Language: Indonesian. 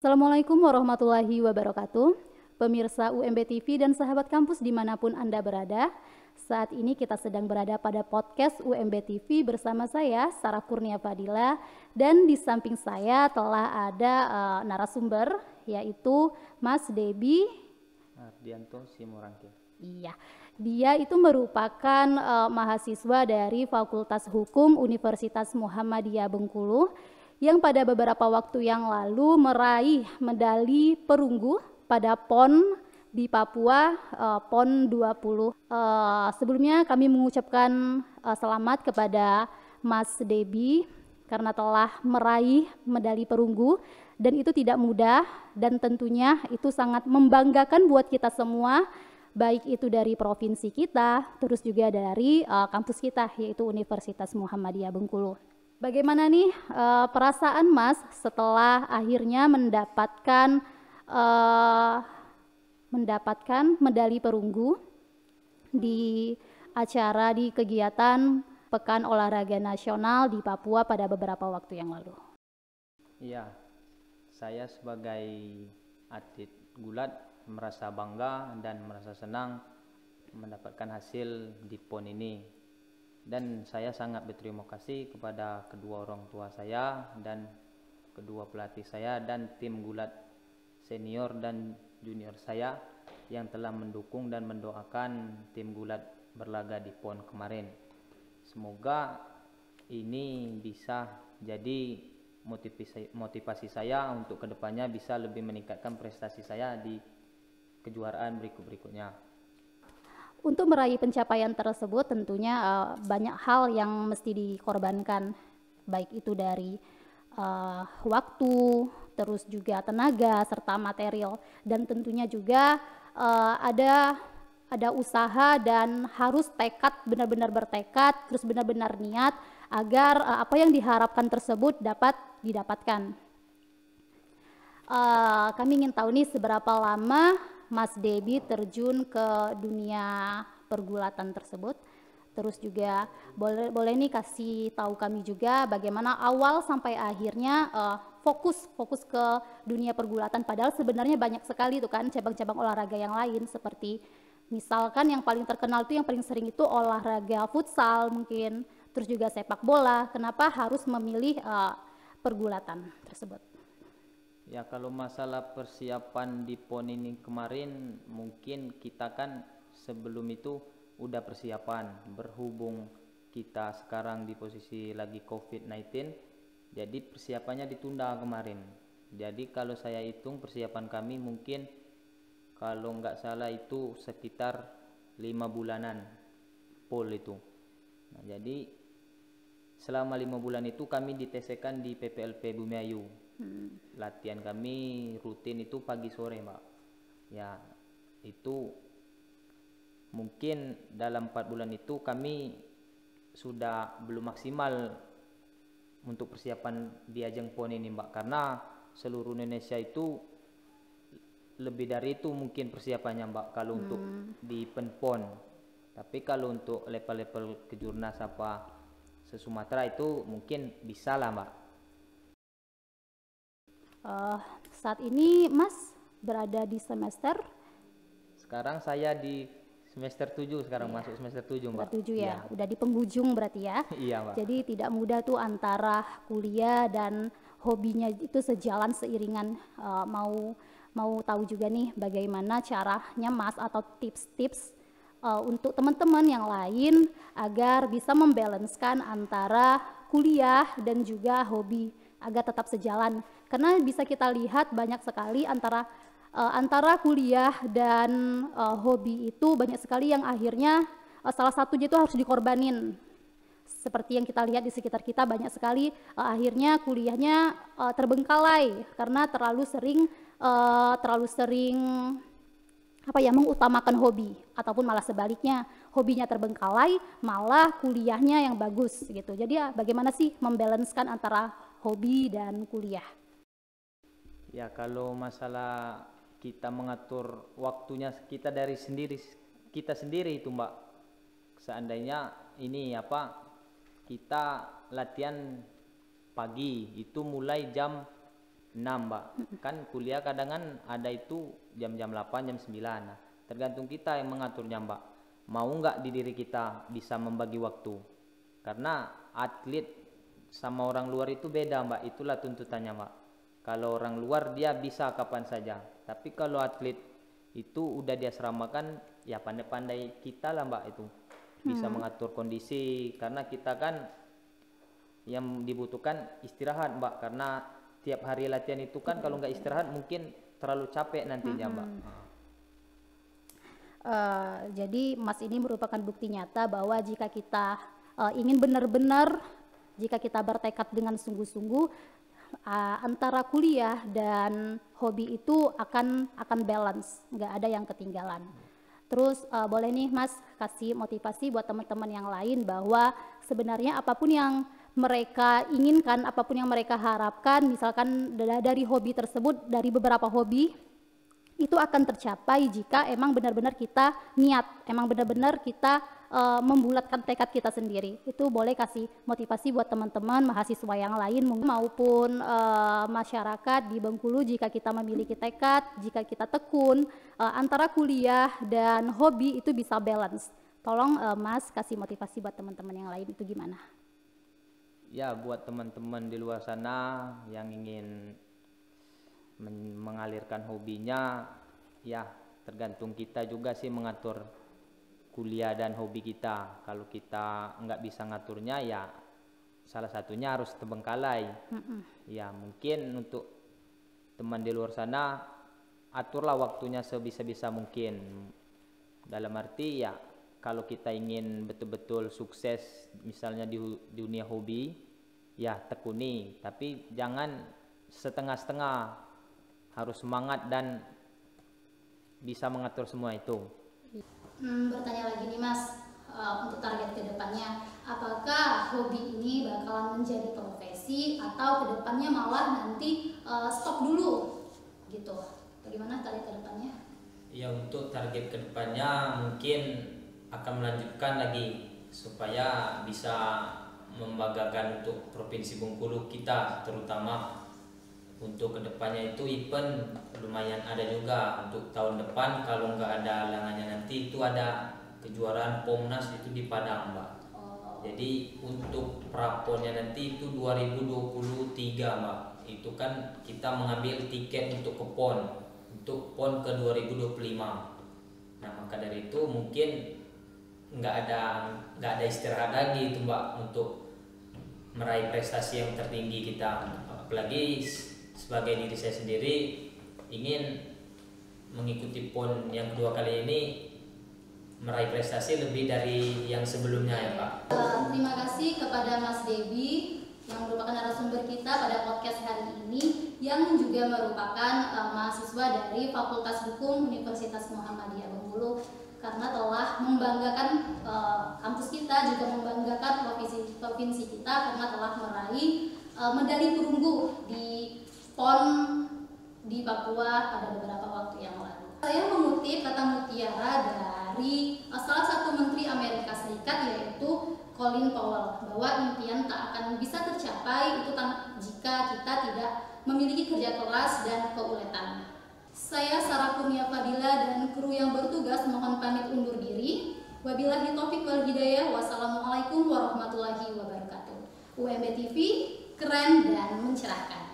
Assalamualaikum warahmatullahi wabarakatuh. Pemirsa UMB TV dan sahabat kampus dimanapun Anda berada, saat ini kita sedang berada pada podcast UMB TV bersama saya, Sarah Kurnia Fadila, dan di samping saya telah ada narasumber, yaitu Mas Debi Ardianto Simorangkir. Iya, dia itu merupakan mahasiswa dari Fakultas Hukum Universitas Muhammadiyah Bengkulu yang pada beberapa waktu yang lalu meraih medali perunggu pada PON di Papua, PON 20. Sebelumnya kami mengucapkan selamat kepada Mas Debi karena telah meraih medali perunggu, dan itu tidak mudah dan tentunya itu sangat membanggakan buat kita semua, baik itu dari provinsi kita, terus juga dari kampus kita, yaitu Universitas Muhammadiyah Bengkulu. Bagaimana nih perasaan Mas setelah akhirnya mendapatkan medali perunggu di acara di kegiatan Pekan Olahraga Nasional di Papua pada beberapa waktu yang lalu? Iya, saya sebagai atlet gulat merasa bangga dan merasa senang mendapatkan hasil di PON ini. Dan saya sangat berterima kasih kepada kedua orang tua saya dan kedua pelatih saya dan tim gulat senior dan junior saya yang telah mendukung dan mendoakan tim gulat berlaga di PON kemarin. Semoga ini bisa jadi motivasi saya untuk kedepannya bisa lebih meningkatkan prestasi saya di kejuaraan berikutnya. Untuk meraih pencapaian tersebut tentunya banyak hal yang mesti dikorbankan, baik itu dari waktu, terus juga tenaga serta material, dan tentunya juga ada usaha dan harus tekad, benar-benar bertekad, terus benar-benar niat agar apa yang diharapkan tersebut dapat didapatkan. Kami ingin tahu nih seberapa lama Mas Debi terjun ke dunia pergulatan tersebut. Terus juga boleh nih kasih tahu kami juga bagaimana awal sampai akhirnya fokus ke dunia pergulatan, padahal sebenarnya banyak sekali tuh kan cabang-cabang olahraga yang lain, seperti misalkan yang paling terkenal itu yang paling sering itu olahraga futsal mungkin, terus juga sepak bola. Kenapa harus memilih pergulatan tersebut? Ya, kalau masalah persiapan di PON ini kemarin, mungkin kita kan sebelum itu udah persiapan, berhubung kita sekarang di posisi lagi COVID-19, jadi persiapannya ditunda kemarin. Jadi kalau saya hitung persiapan kami mungkin kalau nggak salah itu sekitar 5 bulanan POL itu. Nah, jadi selama 5 bulan itu kami ditesekan di PPLP Bumiayu. Latihan kami rutin itu pagi sore, Mbak. Ya, itu mungkin dalam 4 bulan itu kami sudah belum maksimal untuk persiapan di ajang PON ini, Mbak, karena seluruh Indonesia itu lebih dari itu mungkin persiapannya, Mbak, kalau untuk di PON. Tapi kalau untuk level-level kejurnas apa se-Sumatera itu mungkin bisa lah, Mbak. Saat ini Mas berada di semester? Sekarang saya di semester 7 sekarang, masuk semester 7, Mbak. Semester 7 ya, udah di penghujung berarti ya. Iya, Mbak. Jadi tidak mudah tuh antara kuliah dan hobinya itu sejalan seiringan. Mau tahu juga nih bagaimana caranya Mas atau tips-tips untuk teman-teman yang lain agar bisa membalanskan antara kuliah dan juga hobi agar tetap sejalan. Karena bisa kita lihat banyak sekali antara kuliah dan hobi itu banyak sekali yang akhirnya salah satunya itu harus dikorbanin. Seperti yang kita lihat di sekitar kita, banyak sekali akhirnya kuliahnya terbengkalai karena terlalu sering mengutamakan hobi, ataupun malah sebaliknya hobinya terbengkalai malah kuliahnya yang bagus gitu. Jadi bagaimana sih membalanskan antara hobi dan kuliah? Ya, kalau masalah kita mengatur waktunya kita sendiri itu, Mbak. Seandainya ini kita latihan pagi itu mulai jam 6 Mbak. Kan kuliah kadang kan ada itu jam-jam 8, jam 9. Nah, tergantung kita yang mengaturnya Mbak. Mau nggak di diri kita bisa membagi waktu. Karena atlet sama orang luar itu beda Mbak, itulah tuntutannya Mbak. Kalau orang luar dia bisa kapan saja. Tapi kalau atlet itu udah diasramakan, ya pandai-pandai kita lah Mbak itu. Bisa mengatur kondisi, karena kita kan yang dibutuhkan istirahat Mbak, karena tiap hari latihan itu kan kalau nggak istirahat mungkin terlalu capek nantinya Mbak. Jadi Mas ini merupakan bukti nyata bahwa jika kita ingin benar-benar, jika kita bertekad dengan sungguh-sungguh, antara kuliah dan hobi itu akan balance, nggak ada yang ketinggalan. Terus boleh nih Mas kasih motivasi buat teman-teman yang lain bahwa sebenarnya apapun yang mereka inginkan, apapun yang mereka harapkan, misalkan dari hobi tersebut, dari beberapa hobi, itu akan tercapai jika emang benar-benar kita niat, emang benar-benar kita membulatkan tekad kita sendiri. Itu boleh kasih motivasi buat teman-teman mahasiswa yang lain maupun masyarakat di Bengkulu, jika kita memiliki tekad, jika kita tekun, antara kuliah dan hobi itu bisa balance. Tolong Mas kasih motivasi buat teman-teman yang lain, itu gimana? Ya, buat teman-teman di luar sana yang ingin mengalirkan hobinya, ya tergantung kita juga sih mengatur kuliah dan hobi kita. Kalau kita nggak bisa ngaturnya, ya salah satunya harus terbengkalai. Ya mungkin untuk teman di luar sana, aturlah waktunya sebisa-bisa mungkin. Dalam arti ya, kalau kita ingin betul-betul sukses misalnya di dunia hobi, ya tekuni, tapi jangan setengah-setengah, harus semangat dan bisa mengatur semua itu. Bertanya lagi nih Mas, untuk target kedepannya, apakah hobi ini bakalan menjadi profesi atau kedepannya malah nanti stop dulu gitu? Bagaimana target kedepannya? Ya, untuk target kedepannya mungkin akan melanjutkan lagi supaya bisa membanggakan untuk Provinsi Bengkulu kita, terutama untuk kedepannya itu event lumayan ada juga untuk tahun depan. Kalau nggak ada halangannya nanti itu ada kejuaraan Pomnas itu di Padang Mbak. Jadi untuk praponnya nanti itu 2023 Mbak. Itu kan kita mengambil tiket untuk ke PON, untuk PON ke 2025. Nah maka dari itu mungkin nggak ada istirahat lagi itu Mbak untuk meraih prestasi yang tertinggi kita. Apalagi sebagai diri saya sendiri ingin mengikuti PON yang kedua kali ini, meraih prestasi lebih dari yang sebelumnya ya Pak. Terima kasih kepada Mas Debi yang merupakan narasumber kita pada podcast hari ini, yang juga merupakan mahasiswa dari Fakultas Hukum Universitas Muhammadiyah Bengkulu, karena telah membanggakan kampus kita, juga membanggakan provinsi kita, karena telah meraih medali perunggu di PON di Papua pada beberapa waktu yang lalu. Saya mengutip kata mutiara dari salah satu menteri Amerika Serikat, yaitu Colin Powell, bahwa impian tak akan bisa tercapai itu jika kita tidak memiliki kerja keras dan keuletan. Saya Sarah Kurnia Fadila dan kru yang bertugas mohon pamit undur diri. Wabillahi taufik wal hidayah. Wassalamualaikum warahmatullahi wabarakatuh. UMB TV, keren dan mencerahkan.